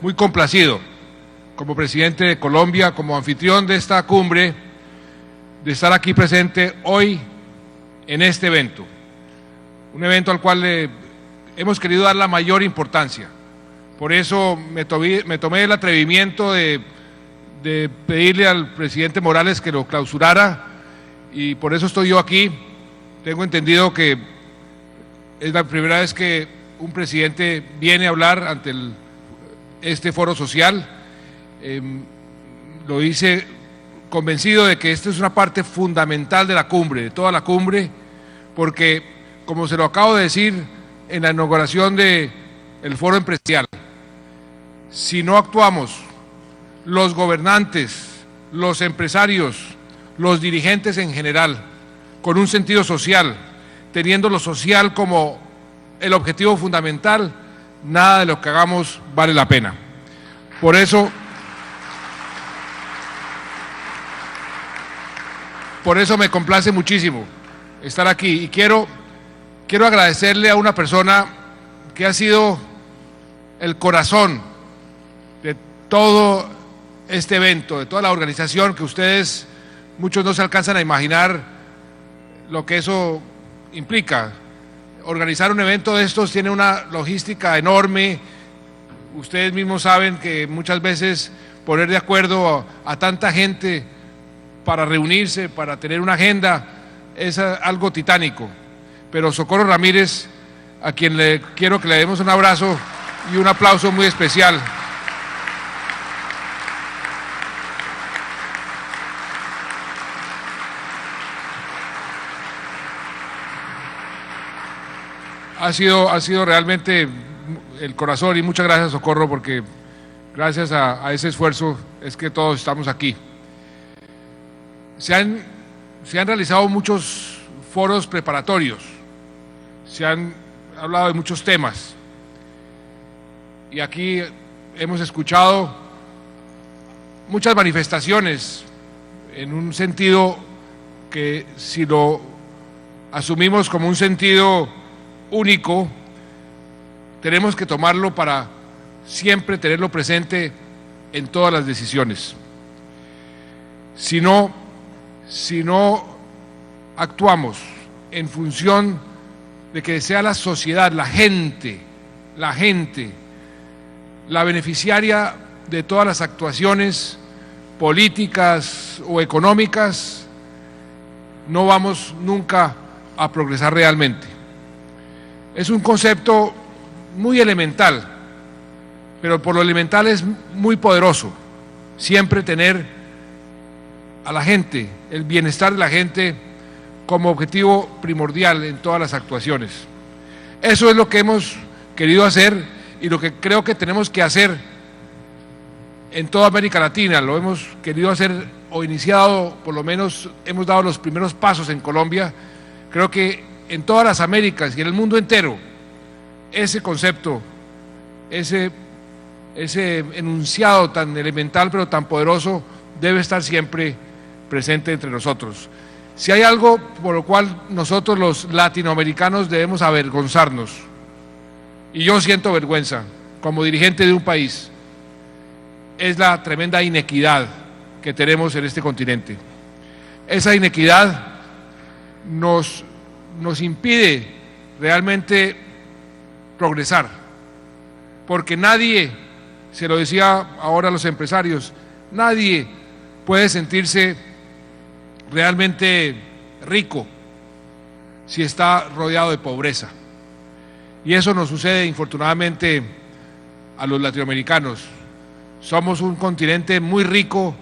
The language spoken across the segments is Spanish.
muy complacido como presidente de Colombia, como anfitrión de esta cumbre, de estar aquí presente hoy en este evento. Un evento al cual hemos querido dar la mayor importancia. Por eso me tomé el atrevimiento de pedirle al presidente Morales que lo clausurara, y por eso estoy yo aquí. Tengo entendido que es la primera vez que un presidente viene a hablar ante este foro social. Lo hice convencido de que esta es una parte fundamental de la cumbre, de toda la cumbre, porque, como se lo acabo de decir en la inauguración del foro empresarial, si no actuamos, los gobernantes, los empresarios, los dirigentes en general, con un sentido social, teniendo lo social como el objetivo fundamental, nada de lo que hagamos vale la pena. Por eso me complace muchísimo estar aquí, y quiero agradecerle a una persona que ha sido el corazón de todo este evento, de toda la organización, que ustedes, muchos no se alcanzan a imaginar lo que eso implica. Organizar un evento de estos tiene una logística enorme. Ustedes mismos saben que muchas veces poner de acuerdo a tanta gente para reunirse, para tener una agenda, es algo titánico. Pero Socorro Ramírez, a quien quiero que le demos un abrazo y un aplauso muy especial. Ha sido realmente el corazón, y muchas gracias, Socorro, porque gracias a ese esfuerzo es que todos estamos aquí. Se han realizado muchos foros preparatorios, se han hablado de muchos temas, y aquí hemos escuchado muchas manifestaciones en un sentido que, si lo asumimos como un sentido único, tenemos que tomarlo para siempre tenerlo presente en todas las decisiones. Si no actuamos en función de que sea la sociedad, la gente, la beneficiaria de todas las actuaciones políticas o económicas, no vamos nunca a progresar realmente. Es un concepto muy elemental, pero por lo elemental es muy poderoso. Siempre tener a la gente, el bienestar de la gente, como objetivo primordial en todas las actuaciones. Eso es lo que hemos querido hacer, y lo que creo que tenemos que hacer en toda América Latina. Lo hemos querido hacer, o iniciado, por lo menos hemos dado los primeros pasos en Colombia. Creo que en todas las Américas y en el mundo entero, ese concepto, ese enunciado tan elemental pero tan poderoso, debe estar siempre presente entre nosotros. Si hay algo por lo cual nosotros los latinoamericanos debemos avergonzarnos, y yo siento vergüenza como dirigente de un país, es la tremenda inequidad que tenemos en este continente. Esa inequidad nos impide realmente progresar, porque nadie, se lo decía ahora a los empresarios, nadie puede sentirse realmente rico si está rodeado de pobreza. Y eso nos sucede, infortunadamente, a los latinoamericanos. Somos un continente muy rico,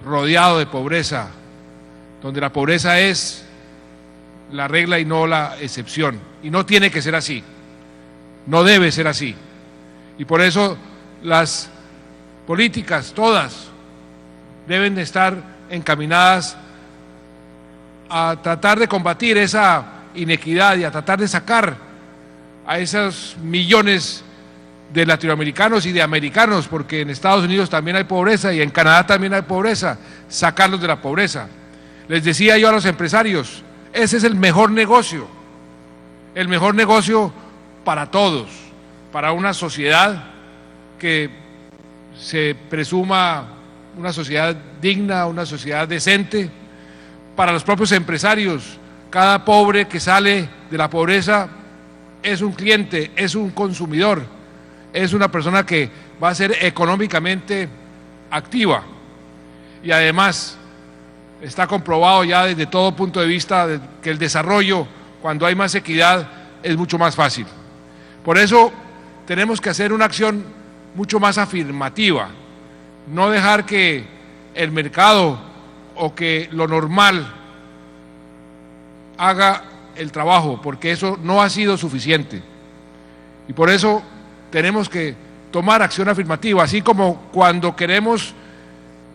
rodeado de pobreza, donde la pobreza es la regla y no la excepción, y no tiene que ser así, no debe ser así. Y por eso las políticas, todas, deben de estar encaminadas a tratar de combatir esa inequidad y a tratar de sacar a esos millones de latinoamericanos y de americanos, porque en Estados Unidos también hay pobreza y en Canadá también hay pobreza, sacarlos de la pobreza. Les decía yo a los empresarios, ese es el mejor negocio para todos, para una sociedad, que se presuma una sociedad digna, una sociedad decente. Para los propios empresarios, cada pobre que sale de la pobreza es un cliente, es un consumidor, es una persona que va a ser económicamente activa. Y además está comprobado ya desde todo punto de vista que el desarrollo, cuando hay más equidad, es mucho más fácil. Por eso tenemos que hacer una acción mucho más afirmativa, no dejar que el mercado o que lo normal haga el trabajo, porque eso no ha sido suficiente. Y por eso tenemos que tomar acción afirmativa, así como cuando queremos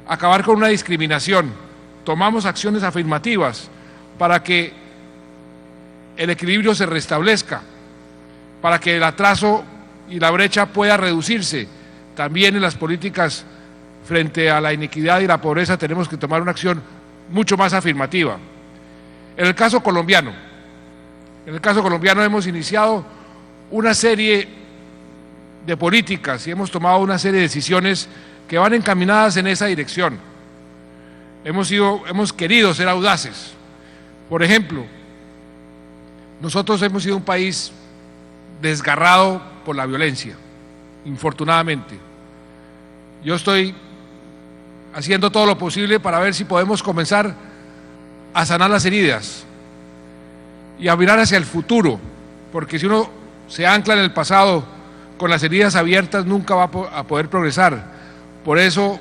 acabar con una discriminación, tomamos acciones afirmativas para que el equilibrio se restablezca, para que el atraso y la brecha pueda reducirse. También en las políticas frente a la inequidad y la pobreza tenemos que tomar una acción mucho más afirmativa. En el caso colombiano hemos iniciado una serie de políticas y hemos tomado una serie de decisiones que van encaminadas en esa dirección. Hemos querido ser audaces. Por ejemplo, nosotros hemos sido un país desgarrado por la violencia, infortunadamente. Yo estoy haciendo todo lo posible para ver si podemos comenzar a sanar las heridas y a mirar hacia el futuro, porque si uno se ancla en el pasado con las heridas abiertas nunca va a poder progresar. Por eso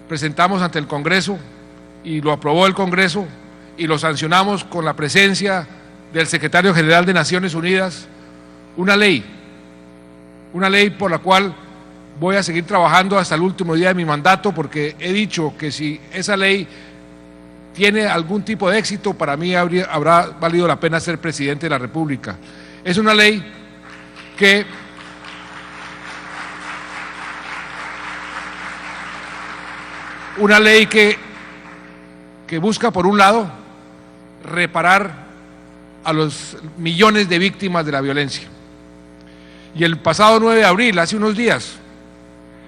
presentamos ante el Congreso y lo aprobó el Congreso y lo sancionamos con la presencia del Secretario General de Naciones Unidas, una ley por la cual voy a seguir trabajando hasta el último día de mi mandato, porque he dicho que si esa ley tiene algún tipo de éxito, para mí habrá valido la pena ser presidente de la República. Es una ley que busca, por un lado, reparar a los millones de víctimas de la violencia. Y el pasado 9 de abril, hace unos días,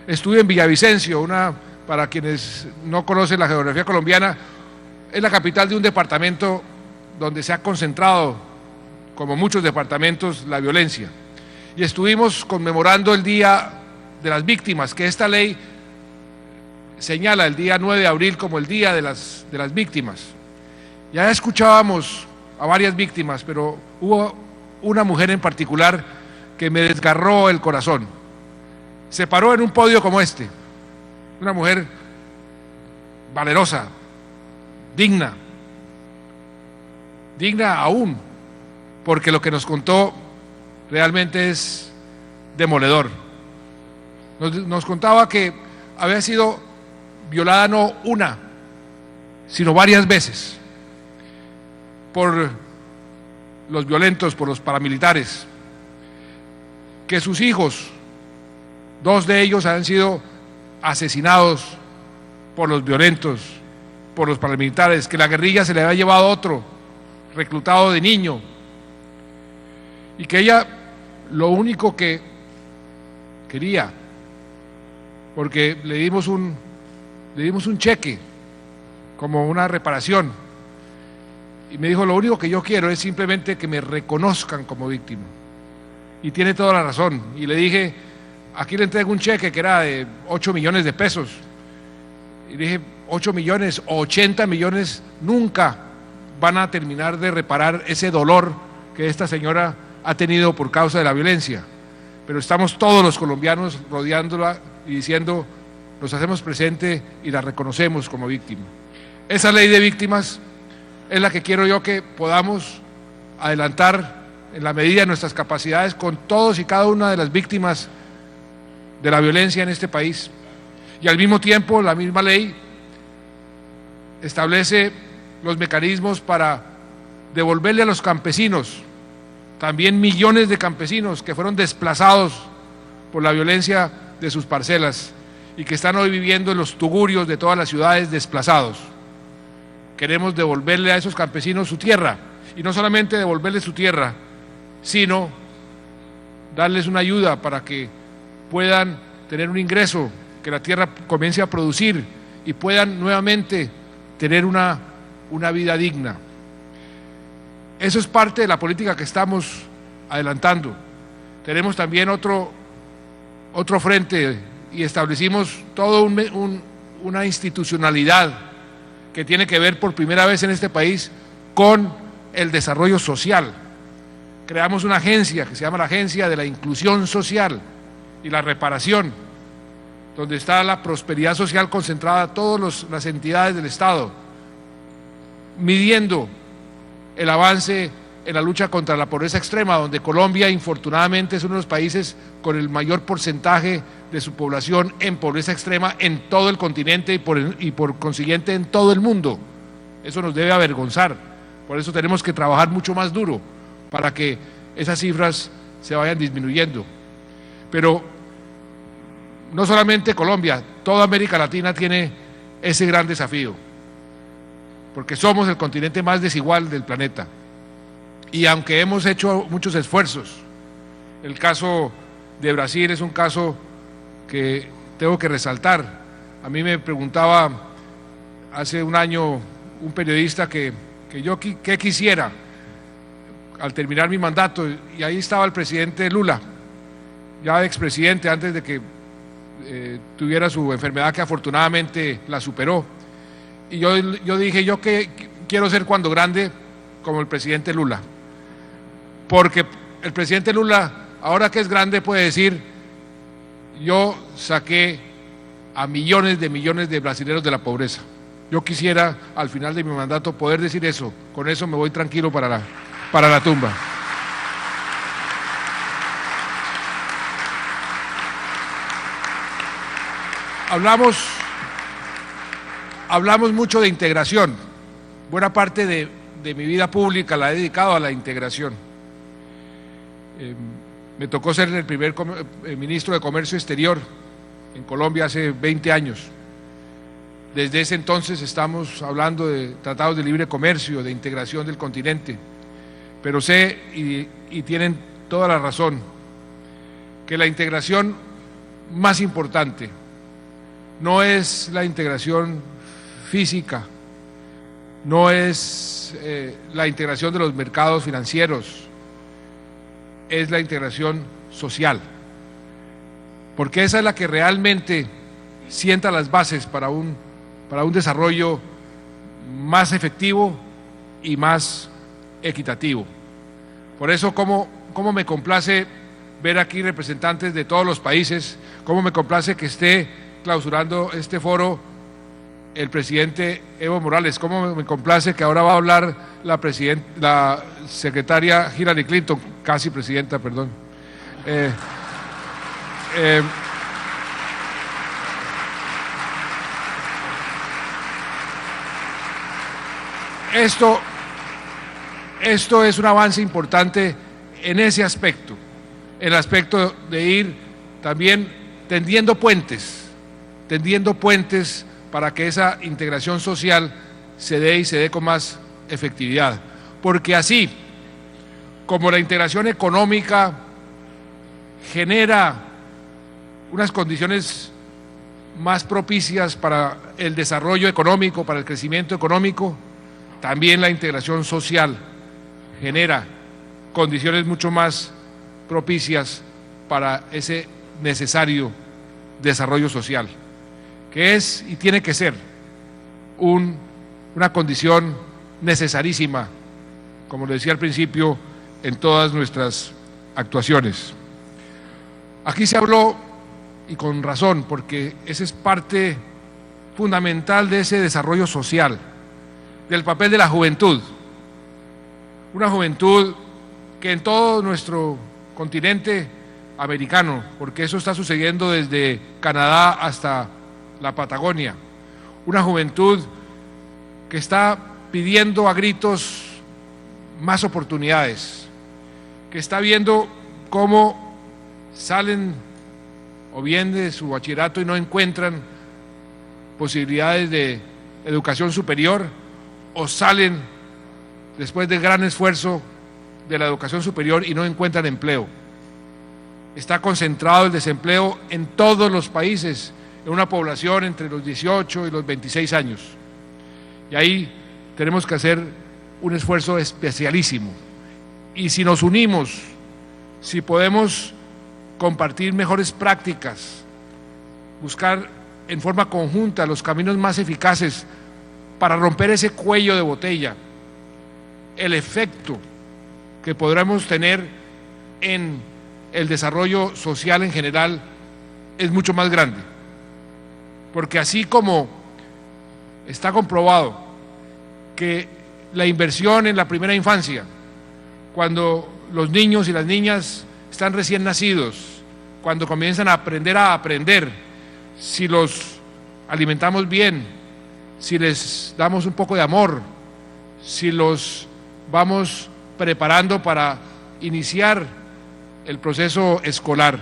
estuve en Villavicencio, para quienes no conocen la geografía colombiana, es la capital de un departamento donde se ha concentrado, como muchos departamentos, la violencia. Y estuvimos conmemorando el Día de las Víctimas, que esta ley señala el día 9 de abril como el Día de las Víctimas. Ya escuchábamos a varias víctimas, pero hubo una mujer en particular que me desgarró el corazón. Se paró en un podio como este, una mujer valerosa, digna aún, porque lo que nos contó realmente es demoledor. Nos contaba que había sido violada no una, sino varias veces por los violentos, por los paramilitares, que sus hijos, 2 de ellos han sido asesinados por los violentos, por los paramilitares, que la guerrilla se le había llevado a otro, reclutado de niño, y que ella lo único que quería, porque le dimos un cheque como una reparación, y me dijo: lo único que yo quiero es simplemente que me reconozcan como víctima. Y tiene toda la razón. Y le dije: aquí le entrego un cheque que era de 8 millones de pesos. Y le dije: 8 millones o 80 millones nunca van a terminar de reparar ese dolor que esta señora ha tenido por causa de la violencia. Pero estamos todos los colombianos rodeándola y diciendo: nos hacemos presente y la reconocemos como víctima. Esa ley de víctimas es la que quiero yo que podamos adelantar en la medida de nuestras capacidades con todos y cada una de las víctimas de la violencia en este país. Y al mismo tiempo, la misma ley establece los mecanismos para devolverle a los campesinos, también millones de campesinos que fueron desplazados por la violencia de sus parcelas y que están hoy viviendo en los tugurios de todas las ciudades desplazados. Queremos devolverle a esos campesinos su tierra, y no solamente devolverles su tierra, sino darles una ayuda para que puedan tener un ingreso, que la tierra comience a producir y puedan nuevamente tener una vida digna. Eso es parte de la política que estamos adelantando. Tenemos también otro frente y establecimos toda una institucionalidad que tiene que ver por primera vez en este país con el desarrollo social. Creamos una agencia que se llama la Agencia de la Inclusión Social y la Reparación, donde está la prosperidad social concentrada, todas las entidades del Estado, midiendo el avance en la lucha contra la pobreza extrema, donde Colombia, infortunadamente, es uno de los países con el mayor porcentaje de su población en pobreza extrema en todo el continente y por consiguiente en todo el mundo. Eso nos debe avergonzar. Por eso tenemos que trabajar mucho más duro para que esas cifras se vayan disminuyendo. Pero no solamente Colombia, toda América Latina tiene ese gran desafío, porque somos el continente más desigual del planeta. Y aunque hemos hecho muchos esfuerzos, el caso de Brasil es un caso que tengo que resaltar. A mí me preguntaba hace un año un periodista que yo qué quisiera al terminar mi mandato, y ahí estaba el presidente Lula, ya expresidente antes de que tuviera su enfermedad, que afortunadamente la superó. Y yo dije, yo que quiero ser cuando grande como el presidente Lula, porque el presidente Lula, ahora que es grande, puede decir: yo saqué a millones de brasileños de la pobreza. Yo quisiera al final de mi mandato poder decir eso. Con eso me voy tranquilo para la tumba. Hablamos mucho de integración. Buena parte de mi vida pública la he dedicado a la integración. Me tocó ser el primer ministro de Comercio Exterior en Colombia hace 20 años. Desde ese entonces estamos hablando de tratados de libre comercio, de integración del continente. Pero sé, y tienen toda la razón, que la integración más importante no es la integración física, no es la integración de los mercados financieros, es la integración social, porque esa es la que realmente sienta las bases para un desarrollo más efectivo y más equitativo. Por eso, cómo me complace ver aquí representantes de todos los países, cómo me complace que esté clausurando este foro el presidente Evo Morales, cómo me complace que ahora va a hablar la secretaria Hillary Clinton, casi presidenta, perdón. Esto es un avance importante en ese aspecto, el aspecto de ir también tendiendo puentes para que esa integración social se dé con más efectividad. Porque así como la integración económica genera unas condiciones más propicias para el desarrollo económico, para el crecimiento económico, también la integración social genera condiciones mucho más propicias para ese necesario desarrollo social, que es y tiene que ser una condición necesarísima, como lo decía al principio, en todas nuestras actuaciones. Aquí se habló, y con razón, porque esa es parte fundamental de ese desarrollo social, del papel de la juventud. Una juventud que en todo nuestro continente americano, porque eso está sucediendo desde Canadá hasta la Patagonia, una juventud que está pidiendo a gritos más oportunidades, que está viendo cómo salen o bien de su bachillerato y no encuentran posibilidades de educación superior, o salen después de gran esfuerzo de la educación superior y no encuentran empleo. está concentrado el desempleo en todos los países, en una población entre los 18 y los 26 años. Y ahí tenemos que hacer un esfuerzo especialísimo. Y si nos unimos, si podemos compartir mejores prácticas, buscar en forma conjunta los caminos más eficaces para romper ese cuello de botella, el efecto que podremos tener en el desarrollo social en general es mucho más grande. Porque así como está comprobado que la inversión en la primera infancia, cuando los niños y las niñas están recién nacidos, cuando comienzan a aprender, si los alimentamos bien, si les damos un poco de amor, si los vamos preparando para iniciar el proceso escolar,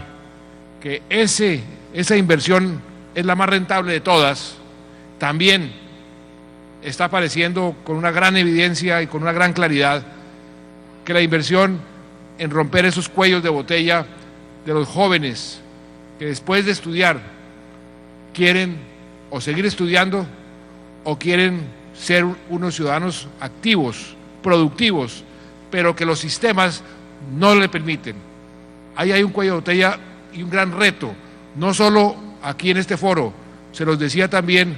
que esa inversión es la más rentable de todas, también está apareciendo con una gran evidencia y con una gran claridad que la inversión en romper esos cuellos de botella de los jóvenes que después de estudiar quieren o seguir estudiando o quieren ser unos ciudadanos activos, productivos, pero que los sistemas no le permiten. Ahí hay un cuello de botella y un gran reto, no solo aquí en este foro, se los decía también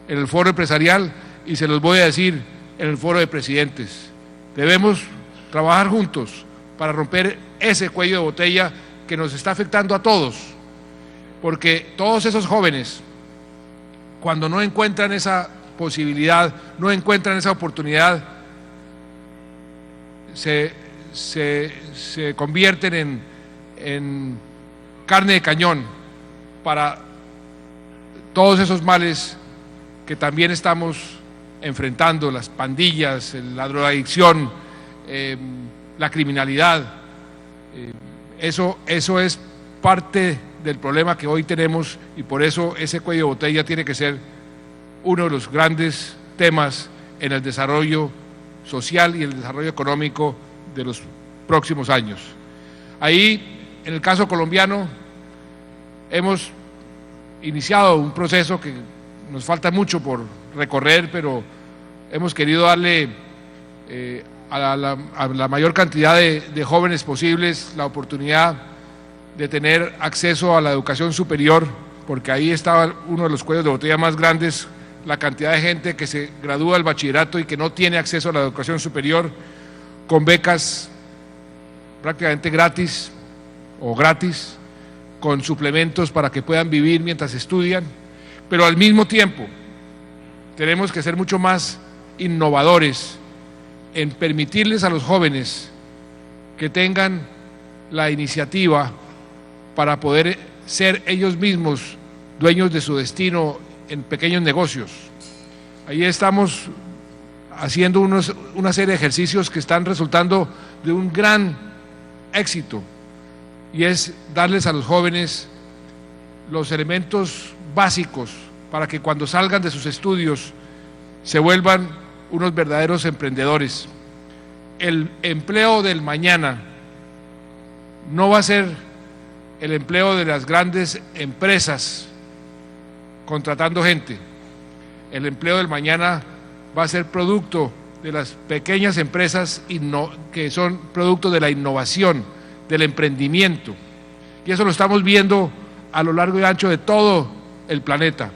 en el foro empresarial y se los voy a decir en el foro de presidentes. Debemos trabajar juntos para romper ese cuello de botella que nos está afectando a todos, porque todos esos jóvenes, cuando no encuentran esa posibilidad, no encuentran esa oportunidad, se convierten en carne de cañón para todos esos males que también estamos enfrentando, las pandillas, la drogadicción, la criminalidad. Eso es parte del problema que hoy tenemos y por eso ese cuello de botella tiene que ser uno de los grandes temas en el desarrollo social y el desarrollo económico de los próximos años. Ahí, en el caso colombiano, hemos iniciado un proceso que nos falta mucho por recorrer, pero hemos querido darle a la mayor cantidad de jóvenes posibles la oportunidad de tener acceso a la educación superior, porque ahí estaba uno de los cuellos de botella más grandes, la cantidad de gente que se gradúa del bachillerato y que no tiene acceso a la educación superior, con becas prácticamente gratis o gratis, con suplementos para que puedan vivir mientras estudian, pero al mismo tiempo tenemos que ser mucho más innovadores en permitirles a los jóvenes que tengan la iniciativa para poder ser ellos mismos dueños de su destino en pequeños negocios. Ahí estamos haciendo una serie de ejercicios que están resultando de un gran éxito, y es darles a los jóvenes los elementos básicos para que cuando salgan de sus estudios se vuelvan unos verdaderos emprendedores. El empleo del mañana no va a ser el empleo de las grandes empresas contratando gente. El empleo del mañana va a ser producto de las pequeñas empresas que son producto de la innovación, del emprendimiento. Y eso lo estamos viendo a lo largo y ancho de todo el planeta.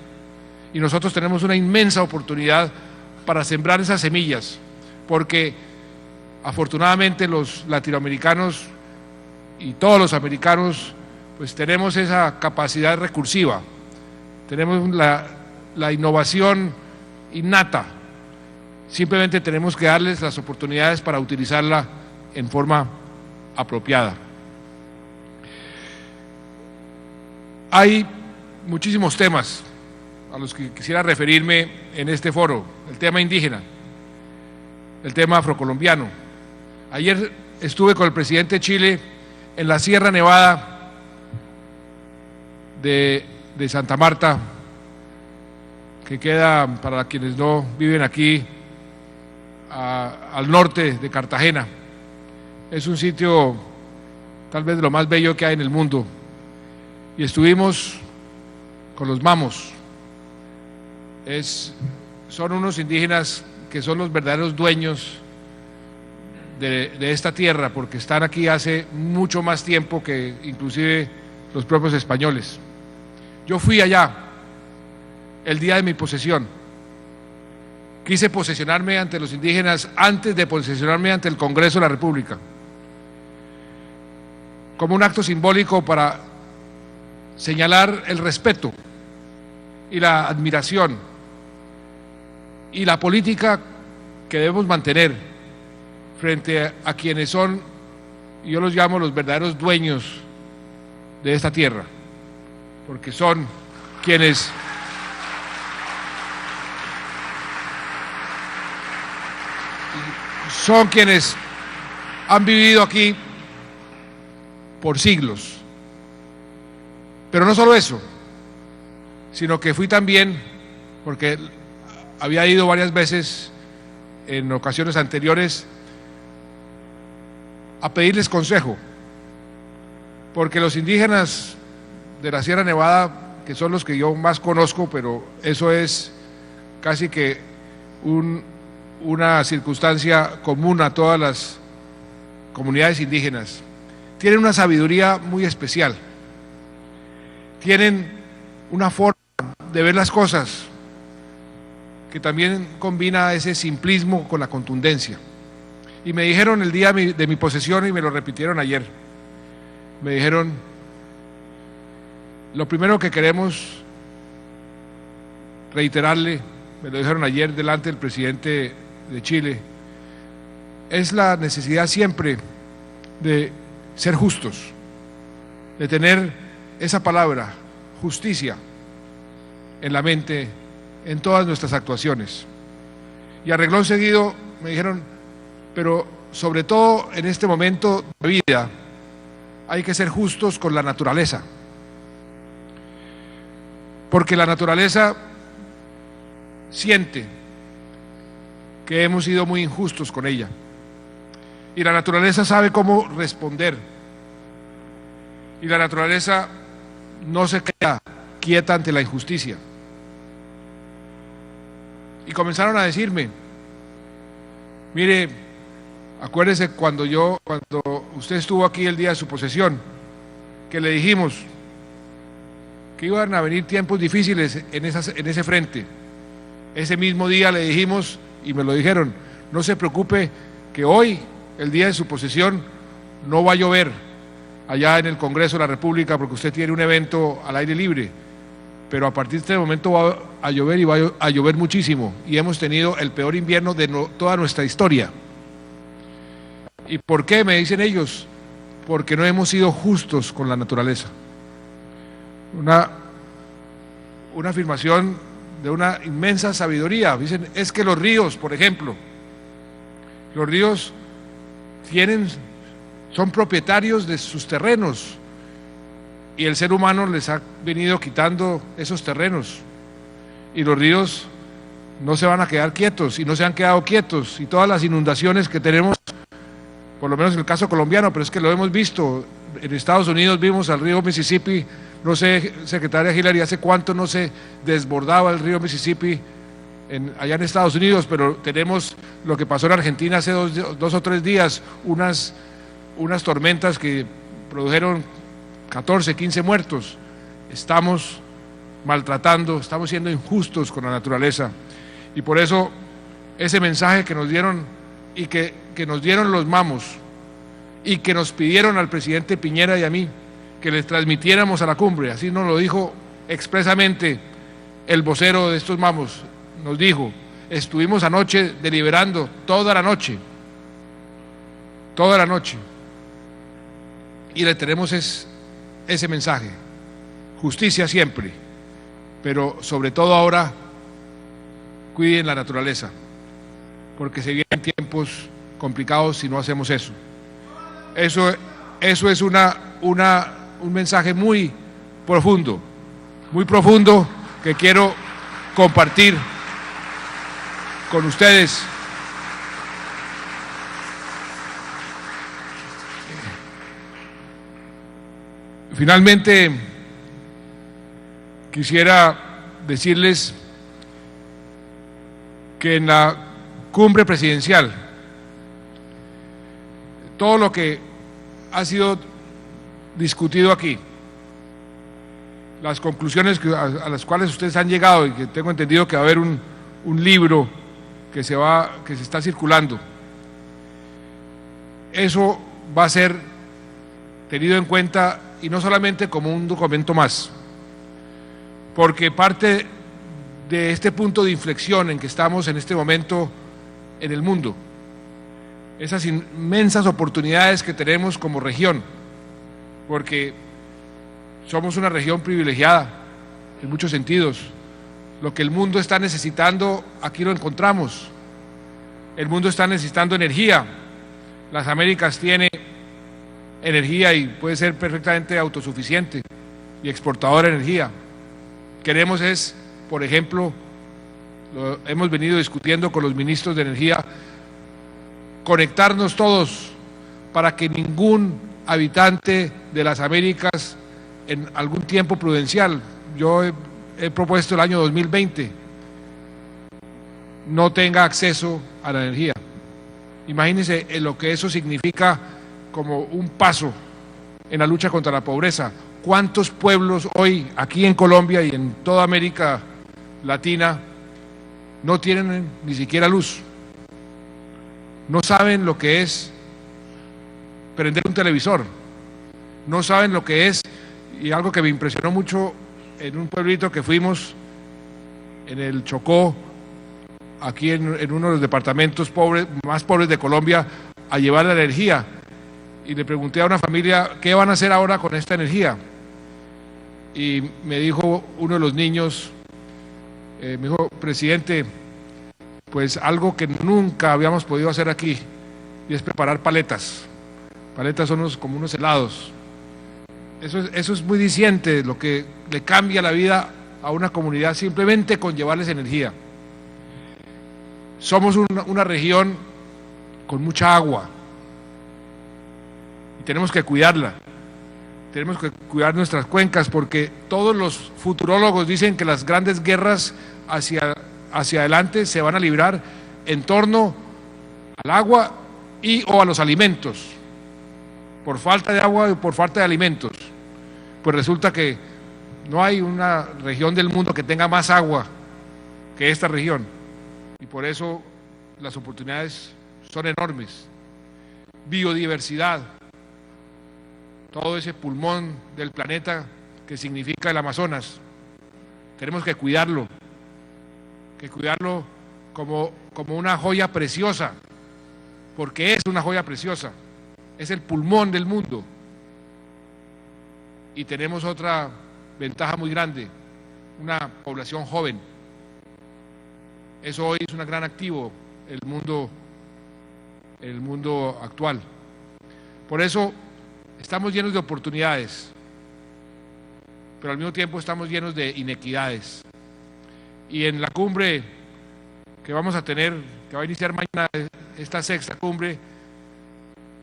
Y nosotros tenemos una inmensa oportunidad para sembrar esas semillas, porque afortunadamente los latinoamericanos y todos los americanos pues tenemos esa capacidad recursiva, tenemos la innovación innata, simplemente tenemos que darles las oportunidades para utilizarla en forma apropiada. Hay muchísimos temas a los que quisiera referirme en este foro: el tema indígena, el tema afrocolombiano. Ayer estuve con el presidente de Chile en la Sierra Nevada de Santa Marta, que queda, para quienes no viven aquí, al norte de Cartagena. Es un sitio tal vez de lo más bello que hay en el mundo, y estuvimos con los mamos. Son unos indígenas que son los verdaderos dueños de esta tierra, porque están aquí hace mucho más tiempo que inclusive los propios españoles. Yo fui allá el día de mi posesión. Quise posesionarme ante los indígenas antes de posesionarme ante el Congreso de la República, como un acto simbólico para señalar el respeto y la admiración y la política que debemos mantener frente a quienes son, yo los llamo los verdaderos dueños de esta tierra, porque son quienes han vivido aquí por siglos. Pero no solo eso, sino que fui también, porque había ido varias veces en ocasiones anteriores, a pedirles consejo, porque los indígenas de la Sierra Nevada, que son los que yo más conozco, pero eso es casi que una circunstancia común a todas las comunidades indígenas, tienen una sabiduría muy especial, tienen una forma de ver las cosas que también combina ese simplismo con la contundencia. Y me dijeron el día de mi posesión, y me lo repitieron ayer, me dijeron: lo primero que queremos reiterarle, me lo dijeron ayer delante del presidente de Chile, es la necesidad siempre de ser justos, de tener esa palabra, justicia, en la mente, en todas nuestras actuaciones. Y a renglón seguido me dijeron: pero sobre todo en este momento de vida hay que ser justos con la naturaleza, porque la naturaleza siente que hemos sido muy injustos con ella, y la naturaleza sabe cómo responder, y la naturaleza no se queda quieta ante la injusticia. Y comenzaron a decirme: mire, acuérdese cuando usted estuvo aquí el día de su posesión, que le dijimos que iban a venir tiempos difíciles en ese frente. Ese mismo día le dijimos, y me lo dijeron: no se preocupe, que hoy, el día de su posesión, no va a llover allá en el Congreso de la República, porque usted tiene un evento al aire libre, pero a partir de este momento va a llover, y va a llover muchísimo, y hemos tenido el peor invierno de toda nuestra historia. ¿Y por qué?, me dicen ellos: porque no hemos sido justos con la naturaleza. Una afirmación de una inmensa sabiduría. Dicen: es que los ríos, por ejemplo, los ríos son propietarios de sus terrenos, y el ser humano les ha venido quitando esos terrenos, y los ríos no se van a quedar quietos, y no se han quedado quietos, y todas las inundaciones que tenemos, por lo menos en el caso colombiano, pero es que lo hemos visto, en Estados Unidos vimos al río Mississippi, no sé, secretaria Hillary, hace cuánto no se desbordaba el río Mississippi allá en Estados Unidos, pero tenemos lo que pasó en Argentina hace dos o tres días, unas tormentas que produjeron 14, 15 muertos. Estamos maltratando, estamos siendo injustos con la naturaleza, y por eso ese mensaje que nos dieron, y que nos dieron los mamos, y que nos pidieron al presidente Piñera y a mí que les transmitiéramos a la cumbre, así nos lo dijo expresamente el vocero de estos mamos, nos dijo: estuvimos anoche deliberando toda la noche, y le tenemos ese mensaje: justicia siempre, pero sobre todo ahora, cuiden la naturaleza, porque se vienen tiempos complicados si no hacemos eso. Eso es un mensaje muy profundo que quiero compartir con ustedes. Finalmente, quisiera decirles que en la cumbre presidencial, todo lo que ha sido discutido aquí, las conclusiones a las cuales ustedes han llegado, y que tengo entendido que va a haber un libro que se está circulando, eso va a ser tenido en cuenta, y no solamente como un documento más, porque parte de este punto de inflexión en que estamos en este momento en el mundo, esas inmensas oportunidades que tenemos como región, porque somos una región privilegiada en muchos sentidos. Lo que el mundo está necesitando, aquí lo encontramos. El mundo está necesitando energía. Las Américas tiene energía y puede ser perfectamente autosuficiente y exportadora de energía. Queremos es, por ejemplo, lo hemos venido discutiendo con los ministros de energía, conectarnos todos para que ningún habitante de las Américas en algún tiempo prudencial, yo he propuesto el año 2020, no tenga acceso a la energía. Imagínense lo que eso significa como un paso en la lucha contra la pobreza. ¿Cuántos pueblos hoy aquí en Colombia y en toda América Latina no tienen ni siquiera luz? No saben lo que es prender un televisor, no saben lo que es, y algo que me impresionó mucho en un pueblito que fuimos en el Chocó, aquí en uno de los departamentos más pobres de Colombia, a llevar la energía, y le pregunté a una familia, ¿qué van a hacer ahora con esta energía? Y me dijo uno de los niños, me dijo, presidente, pues algo que nunca habíamos podido hacer aquí, y es preparar paletas. Paletas son como unos helados. Eso es muy diciente, lo que le cambia la vida a una comunidad simplemente con llevarles energía. Somos una región con mucha agua y tenemos que cuidarla. Tenemos que cuidar nuestras cuencas, porque todos los futurólogos dicen que las grandes guerras hacia adelante se van a librar en torno al agua o a los alimentos, por falta de agua y por falta de alimentos. Pues resulta que no hay una región del mundo que tenga más agua que esta región, y por eso las oportunidades son enormes. Biodiversidad, todo ese pulmón del planeta que significa el Amazonas, tenemos que cuidarlo como una joya preciosa, porque es una joya preciosa, es el pulmón del mundo. Y tenemos otra ventaja muy grande, una población joven. Eso hoy es un gran activo el mundo actual. Por eso estamos llenos de oportunidades, pero al mismo tiempo estamos llenos de inequidades. Y en la cumbre que vamos a tener, que va a iniciar mañana, esta sexta cumbre,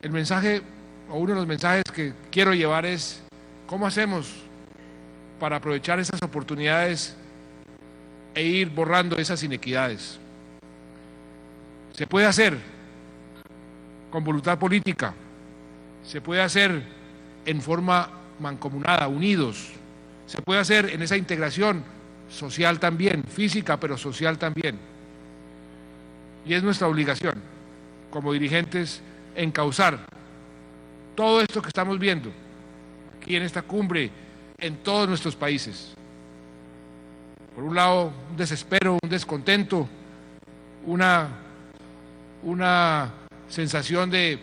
el mensaje, o uno de los mensajes que quiero llevar es: ¿cómo hacemos para aprovechar esas oportunidades e ir borrando esas inequidades? Se puede hacer con voluntad política, se puede hacer en forma mancomunada, unidos, se puede hacer en esa integración social también, física pero social también. Y es nuestra obligación como dirigentes encauzar todo esto que estamos viendo aquí en esta cumbre en todos nuestros países. Por un lado, un desespero, un descontento, una sensación de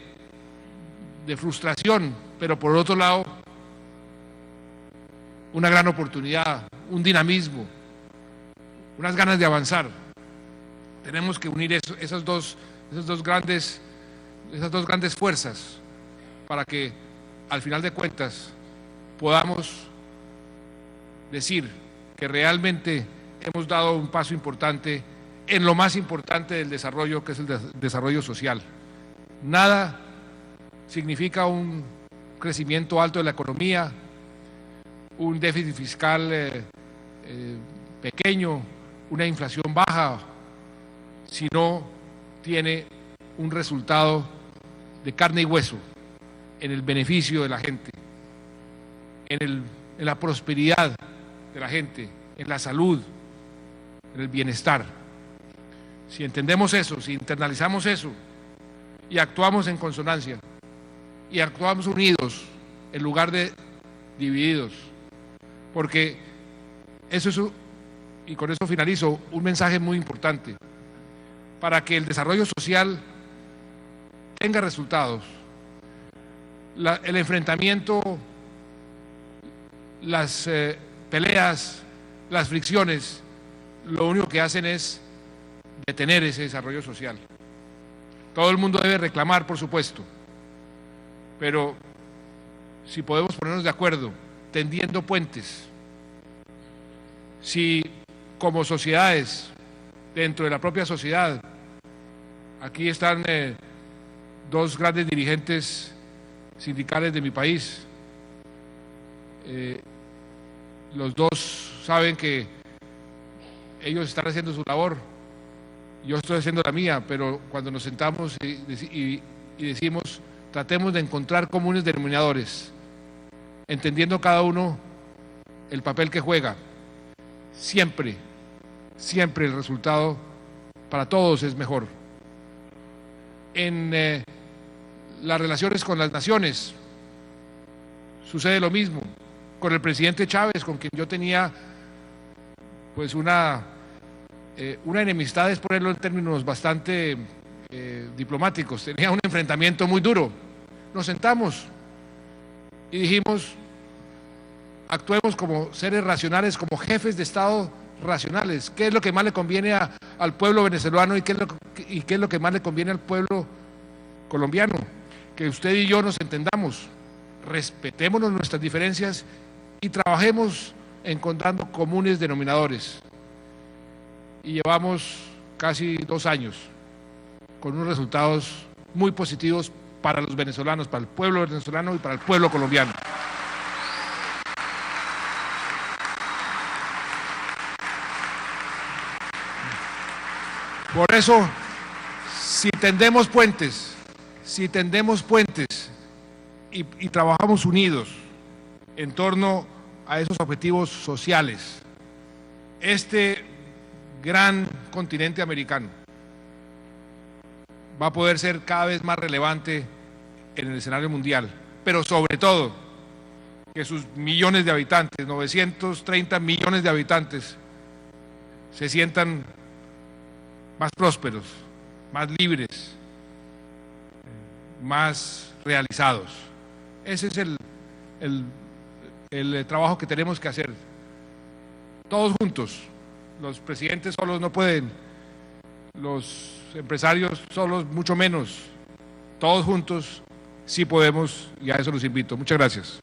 frustración, pero por otro lado, una gran oportunidad, un dinamismo, unas ganas de avanzar. Tenemos que unir esas dos grandes fuerzas para que al final de cuentas podamos decir que realmente hemos dado un paso importante en lo más importante del desarrollo, que es el desarrollo social. Nada significa un crecimiento alto de la economía un déficit fiscal pequeño, una inflación baja, si no tiene un resultado de carne y hueso en el beneficio de la gente, en la prosperidad de la gente, en la salud, en el bienestar. Si entendemos eso, si internalizamos eso y actuamos en consonancia y actuamos unidos en lugar de divididos, porque eso es, y con eso finalizo, un mensaje muy importante para que el desarrollo social tenga resultados. El enfrentamiento, las peleas, las fricciones, lo único que hacen es detener ese desarrollo social. Todo el mundo debe reclamar, por supuesto, pero si podemos ponernos de acuerdo, tendiendo puentes, si como sociedades, dentro de la propia sociedad, aquí están dos grandes dirigentes sindicales de mi país, los dos saben que ellos están haciendo su labor, yo estoy haciendo la mía, pero cuando nos sentamos y decimos, tratemos de encontrar comunes denominadores, entendiendo cada uno el papel que juega, siempre el resultado para todos es mejor. En las relaciones con las naciones sucede lo mismo. Con el presidente Chávez, con quien yo tenía pues una enemistad, es ponerlo en términos bastante diplomáticos, tenía un enfrentamiento muy duro. Nos sentamos y dijimos, actuemos como seres racionales, como jefes de Estado racionales. ¿Qué es lo que más le conviene al pueblo venezolano y qué es lo que más le conviene al pueblo colombiano? Que usted y yo nos entendamos, respetémonos nuestras diferencias y trabajemos encontrando comunes denominadores. Y llevamos casi 2 años con unos resultados muy positivos para los venezolanos, para el pueblo venezolano y para el pueblo colombiano. Por eso, si tendemos puentes y trabajamos unidos en torno a esos objetivos sociales, este gran continente americano va a poder ser cada vez más relevante en el escenario mundial, pero sobre todo que sus millones de habitantes, 930 millones de habitantes, se sientan más prósperos, más libres, más realizados. Ese es el trabajo que tenemos que hacer, todos juntos. Los presidentes solos no pueden, los empresarios solos mucho menos, todos juntos sí podemos, y a eso los invito. Muchas gracias.